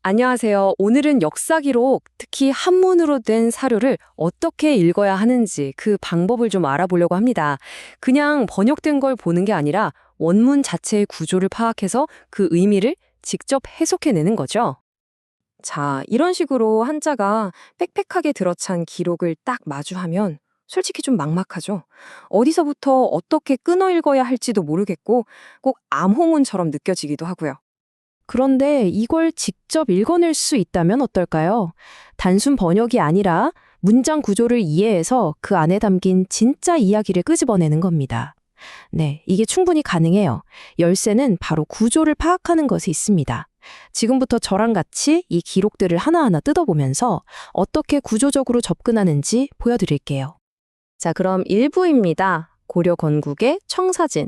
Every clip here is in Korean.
안녕하세요. 오늘은 역사 기록, 특히 한문으로 된 사료를 어떻게 읽어야 하는지 그 방법을 좀 알아보려고 합니다. 그냥 번역된 걸 보는 게 아니라 원문 자체의 구조를 파악해서 그 의미를 직접 해석해내는 거죠. 자, 이런 식으로 한자가 빽빽하게 들어찬 기록을 딱 마주하면 솔직히 좀 막막하죠. 어디서부터 어떻게 끊어 읽어야 할지도 모르겠고 꼭 암호문처럼 느껴지기도 하고요. 그런데 이걸 직접 읽어낼 수 있다면 어떨까요? 단순 번역이 아니라 문장 구조를 이해해서 그 안에 담긴 진짜 이야기를 끄집어내는 겁니다. 네, 이게 충분히 가능해요. 열쇠는 바로 구조를 파악하는 것에 있습니다. 지금부터 저랑 같이 이 기록들을 하나하나 뜯어보면서 어떻게 구조적으로 접근하는지 보여드릴게요. 자, 그럼 1부입니다. 고려 건국의 청사진.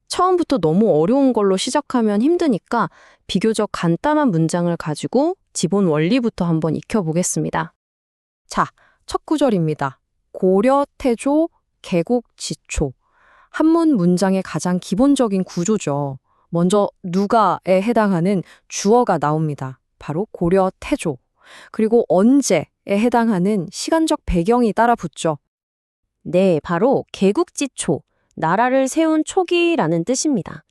처음부터 너무 어려운 걸로 시작하면 힘드니까 비교적 간단한 문장을 가지고 기본 원리부터 한번 익혀보겠습니다. 자, 첫 구절입니다. 고려, 태조, 개국, 지초. 한문 문장의 가장 기본적인 구조죠. 먼저 누가에 해당하는 주어가 나옵니다. 바로 고려, 태조. 그리고 언제에 해당하는 시간적 배경이 따라 붙죠. 네, 바로 개국지초. 나라를 세운 초기라는 뜻입니다.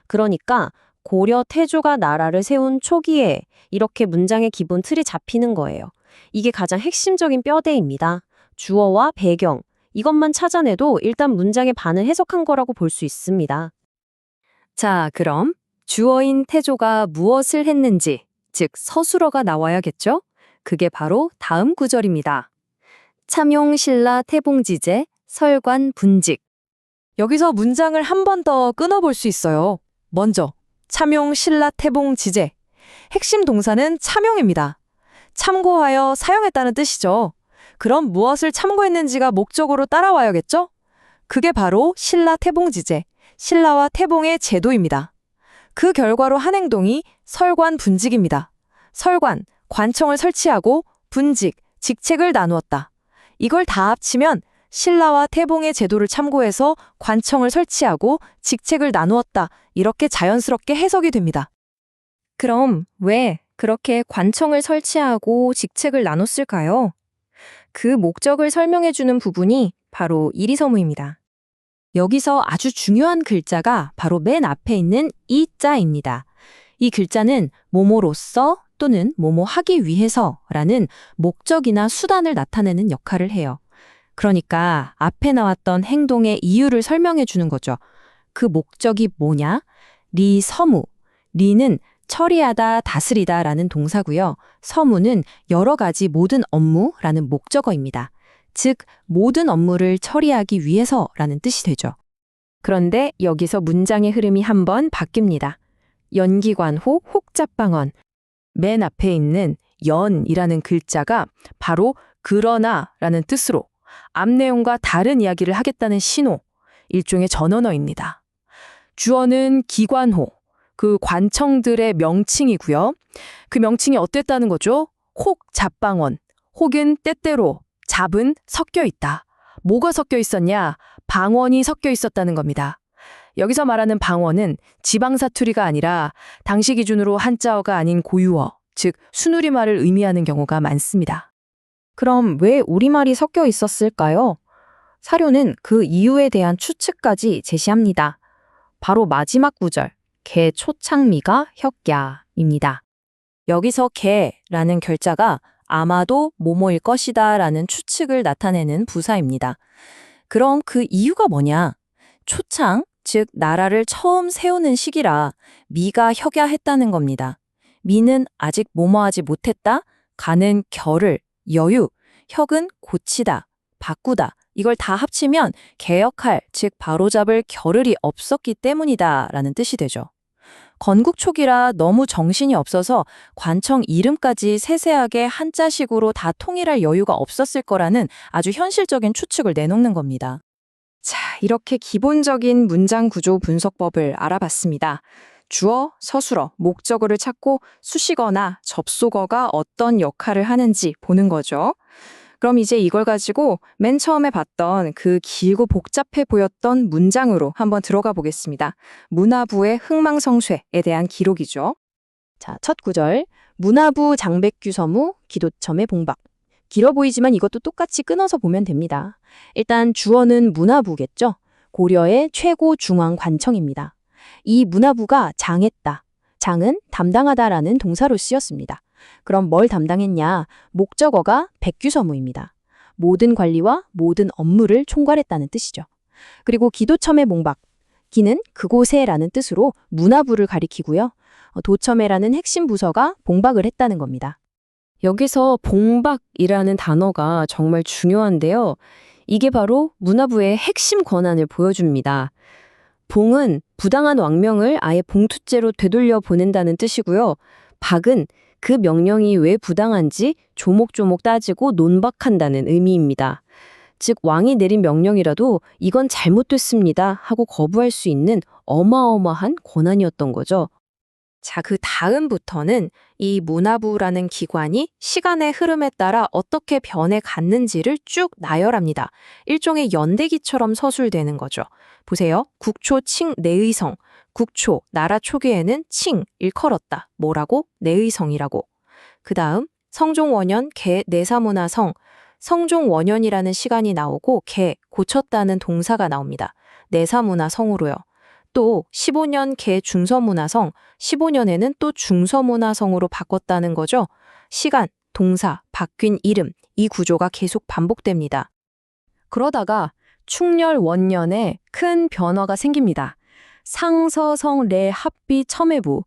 그러니까 고려 태조가 나라를 세운 초기에 이렇게 문장의 기본 틀이 잡히는 거예요. 이게 가장 핵심적인 뼈대입니다. 주어와 배경, 이것만 찾아내도 일단 문장의 반을 해석한 거라고 볼 수 있습니다. 자, 그럼 주어인 태조가 무엇을 했는지, 즉 서술어가 나와야겠죠? 그게 바로 다음 구절입니다. 참용 신라 태봉지제 설관 분직. 여기서 문장을 한 번 더 끊어볼 수 있어요. 먼저 참용 신라 태봉 지제. 핵심 동사는 참용입니다. 참고하여 사용했다는 뜻이죠. 그럼 무엇을 참고했는지가 목적으로 따라와야겠죠? 그게 바로 신라 태봉 지제, 신라와 태봉의 제도입니다. 그 결과로 한 행동이 설관 분직입니다. 설관, 관청을 설치하고 분직, 직책을 나누었다. 이걸 다 합치면 신라와 태봉의 제도를 참고해서 관청을 설치하고 직책을 나누었다. 이렇게 자연스럽게 해석이 됩니다. 그럼 왜 그렇게 관청을 설치하고 직책을 나눴을까요? 그 목적을 설명해주는 부분이 바로 이리서무입니다. 여기서 아주 중요한 글자가 바로 맨 앞에 있는 이자입니다. 이 글자는 뭐뭐로써 또는 뭐뭐 하기 위해서라는 목적이나 수단을 나타내는 역할을 해요. 그러니까 앞에 나왔던 행동의 이유를 설명해 주는 거죠. 그 목적이 뭐냐? 리서무. 리는 처리하다, 다스리다 라는 동사고요. 서무는 여러 가지 모든 업무라는 목적어입니다. 즉, 모든 업무를 처리하기 위해서라는 뜻이 되죠. 그런데 여기서 문장의 흐름이 한번 바뀝니다. 연기관호 혹잡방언. 맨 앞에 있는 연이라는 글자가 바로 그러나 라는 뜻으로 앞 내용과 다른 이야기를 하겠다는 신호, 일종의 전언어입니다. 주어는 기관호, 그 관청들의 명칭이고요. 그 명칭이 어땠다는 거죠? 혹 잡방언, 혹은 때때로, 잡은 섞여 있다. 뭐가 섞여 있었냐? 방언이 섞여 있었다는 겁니다. 여기서 말하는 방언은 지방사투리가 아니라 당시 기준으로 한자어가 아닌 고유어, 즉 순우리말을 의미하는 경우가 많습니다. 그럼 왜 우리말이 섞여 있었을까요? 사료는 그 이유에 대한 추측까지 제시합니다. 바로 마지막 구절, 개 초창미가 혁야입니다. 여기서 개라는 결자가 아마도 뭐뭐일 것이다 라는 추측을 나타내는 부사입니다. 그럼 그 이유가 뭐냐? 초창, 즉 나라를 처음 세우는 시기라 미가 혁야했다는 겁니다. 미는 아직 뭐뭐하지 못했다, 가는 결을, 여유, 혁은 고치다, 바꾸다. 이걸 다 합치면 개혁할, 즉 바로잡을 겨를이 없었기 때문이다 라는 뜻이 되죠. 건국 초기라 너무 정신이 없어서 관청 이름까지 세세하게 한자식으로 다 통일할 여유가 없었을 거라는 아주 현실적인 추측을 내놓는 겁니다. 자, 이렇게 기본적인 문장 구조 분석법을 알아봤습니다. 주어, 서술어, 목적어를 찾고 수식어나 접속어가 어떤 역할을 하는지 보는 거죠. 그럼 이제 이걸 가지고 맨 처음에 봤던 그 길고 복잡해 보였던 문장으로 한번 들어가 보겠습니다. 문화부의 흥망성쇠에 대한 기록이죠. 자, 첫 구절. 문화부 장백규 서무 기도첨의 봉박. 길어 보이지만 이것도 똑같이 끊어서 보면 됩니다. 일단 주어는 문화부겠죠. 고려의 최고 중앙 관청입니다. 이 문화부가 장했다. 장은 담당하다라는 동사로 쓰였습니다. 그럼 뭘 담당했냐? 목적어가 백규서무입니다. 모든 관리와 모든 업무를 총괄했다는 뜻이죠. 그리고 기도첨의 봉박. 기는 그곳에라는 뜻으로 문화부를 가리키고요. 도첨에라는 핵심 부서가 봉박을 했다는 겁니다. 여기서 봉박이라는 단어가 정말 중요한데요. 이게 바로 문화부의 핵심 권한을 보여줍니다. 봉은 부당한 왕명을 아예 봉투죄로 되돌려 보낸다는 뜻이고요. 박은 그 명령이 왜 부당한지 조목조목 따지고 논박한다는 의미입니다. 즉 왕이 내린 명령이라도 이건 잘못됐습니다 하고 거부할 수 있는 어마어마한 권한이었던 거죠. 자, 그 다음부터는 이 문화부라는 기관이 시간의 흐름에 따라 어떻게 변해갔는지를 쭉 나열합니다. 일종의 연대기처럼 서술되는 거죠. 보세요. 국초, 칭, 내의성. 국초, 나라 초기에는 칭, 일컬었다. 뭐라고? 내의성이라고. 그 다음 성종원년, 개, 내사문화성. 성종원년이라는 시간이 나오고 개, 고쳤다는 동사가 나옵니다. 내사문화성으로요. 또 15년 개 중서문화성, 15년에는 또 중서문화성으로 바꿨다는 거죠. 시간, 동사, 바뀐 이름, 이 구조가 계속 반복됩니다. 그러다가 충렬 원년에 큰 변화가 생깁니다. 상서성 레합비 첨예부.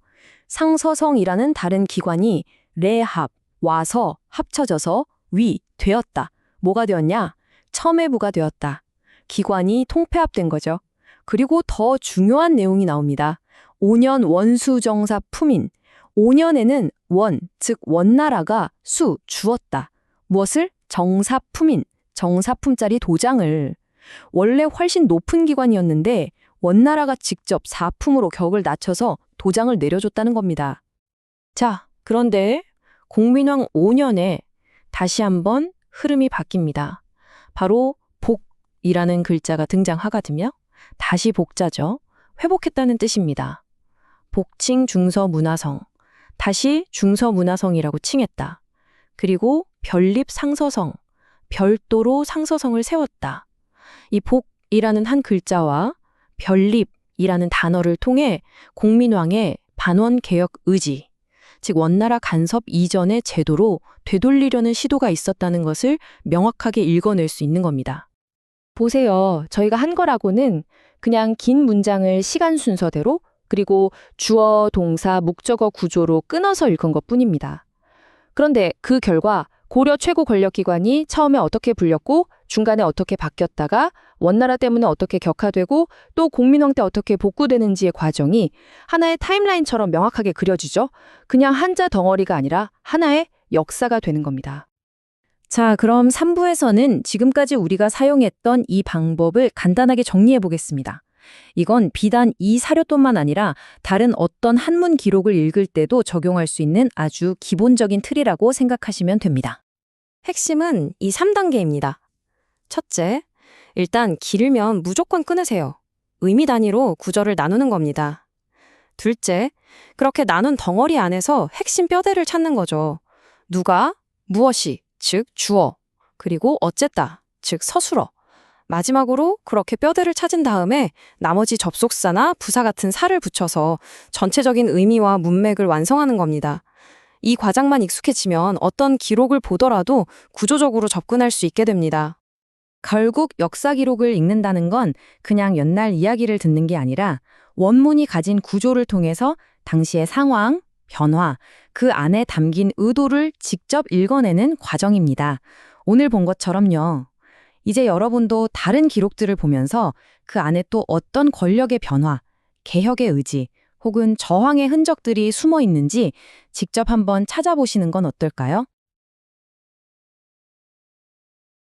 상서성이라는 다른 기관이 레합, 와서 합쳐져서 위, 되었다. 뭐가 되었냐? 첨예부가 되었다. 기관이 통폐합된 거죠. 그리고 더 중요한 내용이 나옵니다. 5년 원수정사 품인. 5년에는 원, 즉 원나라가 수, 주었다. 무엇을? 정사 품인, 정사품짜리 도장을. 원래 훨씬 높은 기관이었는데 원나라가 직접 사품으로 격을 낮춰서 도장을 내려줬다는 겁니다. 자, 그런데 공민왕 5년에 다시 한번 흐름이 바뀝니다. 바로 복이라는 글자가 등장하거든요. 다시 복자죠. 회복했다는 뜻입니다. 복칭 중서문화성. 다시 중서문화성이라고 칭했다. 그리고 별립 상서성. 별도로 상서성을 세웠다. 이 복이라는 한 글자와 별립이라는 단어를 통해 공민왕의 반원개혁 의지, 즉 원나라 간섭 이전의 제도로 되돌리려는 시도가 있었다는 것을 명확하게 읽어낼 수 있는 겁니다. 보세요. 저희가 한 거라고는 그냥 긴 문장을 시간 순서대로 그리고 주어, 동사, 목적어 구조로 끊어서 읽은 것뿐입니다. 그런데 그 결과 고려 최고 권력기관이 처음에 어떻게 불렸고 중간에 어떻게 바뀌었다가 원나라 때문에 어떻게 격화되고 또 공민왕 때 어떻게 복구되는지의 과정이 하나의 타임라인처럼 명확하게 그려지죠. 그냥 한자 덩어리가 아니라 하나의 역사가 되는 겁니다. 자, 그럼 3부에서는 지금까지 우리가 사용했던 이 방법을 간단하게 정리해 보겠습니다. 이건 비단 이 사료뿐만 아니라 다른 어떤 한문 기록을 읽을 때도 적용할 수 있는 아주 기본적인 틀이라고 생각하시면 됩니다. 핵심은 이 3단계입니다. 첫째, 일단 길면 무조건 끊으세요. 의미 단위로 구절을 나누는 겁니다. 둘째, 그렇게 나눈 덩어리 안에서 핵심 뼈대를 찾는 거죠. 누가, 무엇이, 즉 주어, 그리고 어쨌다, 즉 서술어. 마지막으로 그렇게 뼈대를 찾은 다음에 나머지 접속사나 부사 같은 사를 붙여서 전체적인 의미와 문맥을 완성하는 겁니다. 이 과정만 익숙해지면 어떤 기록을 보더라도 구조적으로 접근할 수 있게 됩니다. 결국 역사 기록을 읽는다는 건 그냥 옛날 이야기를 듣는 게 아니라 원문이 가진 구조를 통해서 당시의 상황, 변화, 그 안에 담긴 의도를 직접 읽어내는 과정입니다. 오늘 본 것처럼요. 이제 여러분도 다른 기록들을 보면서 그 안에 또 어떤 권력의 변화, 개혁의 의지, 혹은 저항의 흔적들이 숨어 있는지 직접 한번 찾아보시는 건 어떨까요?